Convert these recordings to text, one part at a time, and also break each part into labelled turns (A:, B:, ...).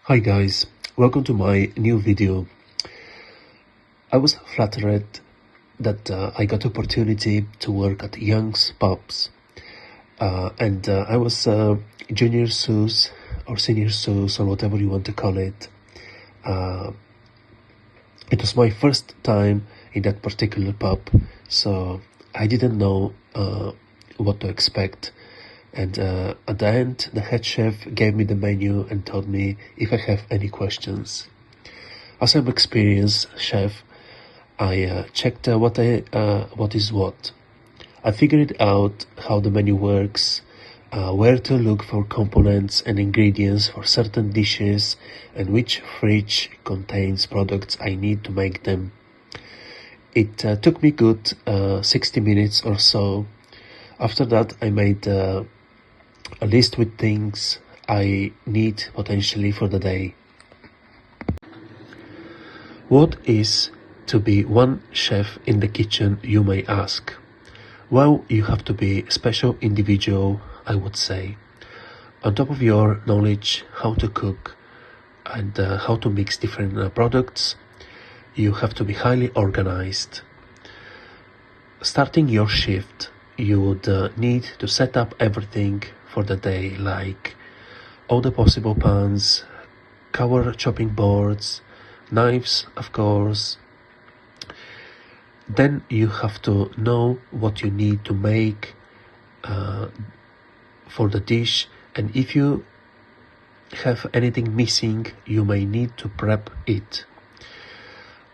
A: Hi guys, welcome to my new video. I was flattered that I got opportunity to work at Young's Pubs and I was junior sous or senior sous or whatever you want to call it. It was my first time in that particular pub, so I didn't know what to expect. And at the end, the head chef gave me the menu and told me if I have any questions. As I'm experienced chef, I checked what is what. I figured out how the menu works, where to look for components and ingredients for certain dishes, and which fridge contains products I need to make them. It took me good 60 minutes or so. After that, I made a list with things I need potentially for the day. What is to be one chef in the kitchen, you may ask? Well, you have to be a special individual, I would say. On top of your knowledge how to cook and how to mix different products, you have to be highly organized. Starting your shift, you would need to set up everything for the day, like all the possible pans, cover chopping boards, knives, of course. Then you have to know what you need to make for the dish, and if you have anything missing, you may need to prep it,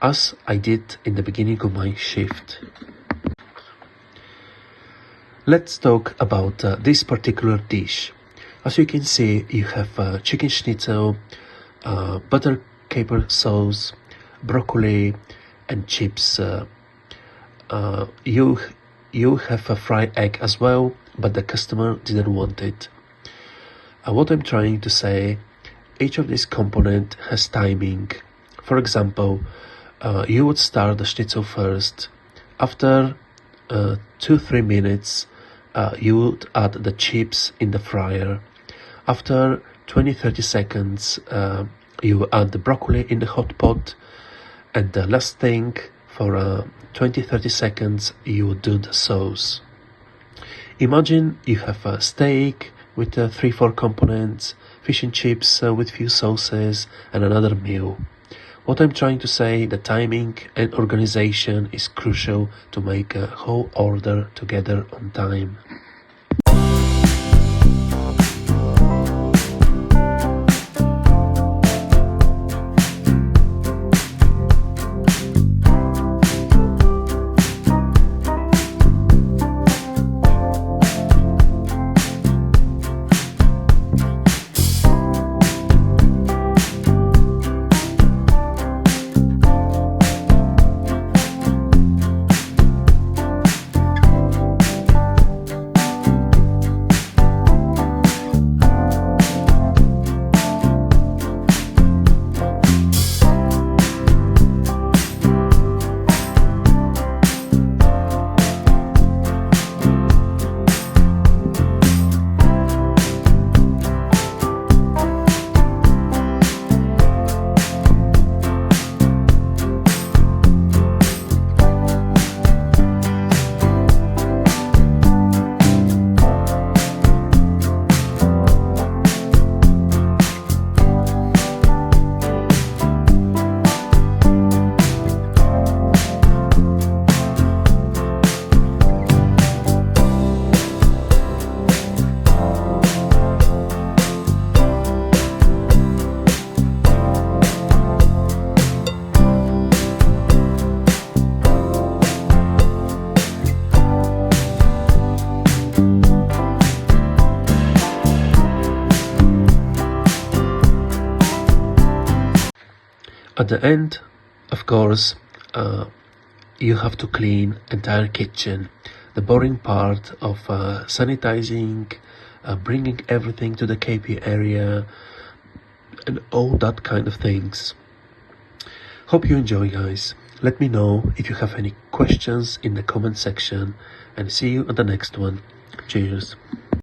A: as I did in the beginning of my shift. Let's talk about this particular dish. As you can see, you have chicken schnitzel, butter caper sauce, broccoli, and chips. You have a fried egg as well, but the customer didn't want it. What I'm trying to say, each of these components has timing. For example, you would start the schnitzel first. After 2-3 minutes, you would add the chips in the fryer. After 20-30 seconds, you add the broccoli in the hot pot. And the last thing, for 20-30 seconds, you would do the sauce. Imagine you have a steak with 3-4 components, fish and chips with few sauces, and another meal. What I'm trying to say, the timing and organization is crucial to make a whole order together on time. At the end, of course, you have to clean entire kitchen. The boring part of sanitizing, bringing everything to the KP area, and all that kind of things. Hope you enjoy, guys. Let me know if you have any questions in the comment section, and see you on the next one. Cheers.